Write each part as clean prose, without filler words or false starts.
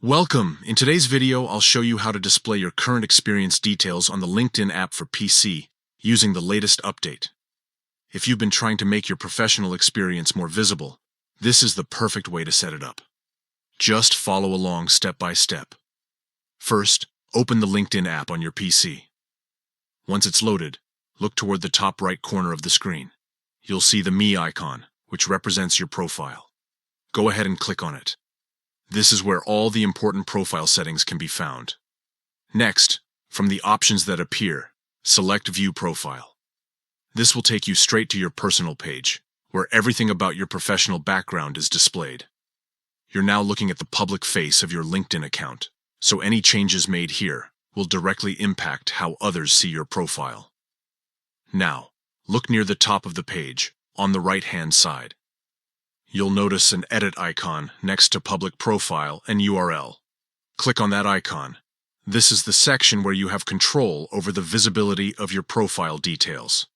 Welcome! In today's video, I'll show you how to display your current experience details on the LinkedIn app for PC using the latest update. If you've been trying to make your professional experience more visible, this is the perfect way to set it up. Just follow along step by step. First, open the LinkedIn app on your PC. Once it's loaded, look toward the top right corner of the screen. You'll see the Me icon, which represents your profile. Go ahead and click on it. This is where all the important profile settings can be found. Next, from the options that appear, select View Profile. This will take you straight to your personal page, where everything about your professional background is displayed. You're now looking at the public face of your LinkedIn account, so any changes made here will directly impact how others see your profile. Now, look near the top of the page, on the right-hand side. You'll notice an edit icon next to public profile and URL. Click on that icon. This is the section where you have control over the visibility of your profile details.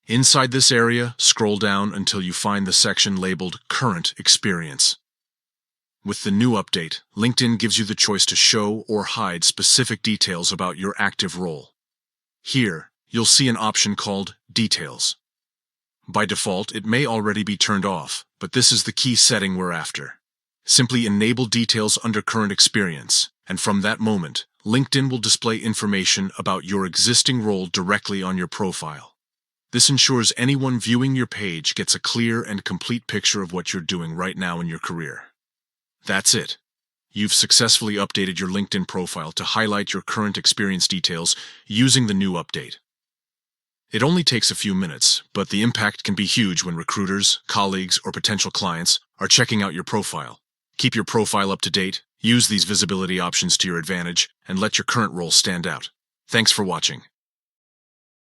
Inside this area, scroll down until you find the section labeled Current Experience. With the new update, LinkedIn gives you the choice to show or hide specific details about your active role. Here, you'll see an option called Details. By default, it may already be turned off, but this is the key setting we're after. Simply enable Details under Current Experience, and from that moment, LinkedIn will display information about your existing role directly on your profile. This ensures anyone viewing your page gets a clear and complete picture of what you're doing right now in your career. That's it. You've successfully updated your LinkedIn profile to highlight your current experience details using the new update. It only takes a few minutes, but the impact can be huge when recruiters, colleagues, or potential clients are checking out your profile. Keep your profile up to date, use these visibility options to your advantage, and let your current role stand out. Thanks for watching.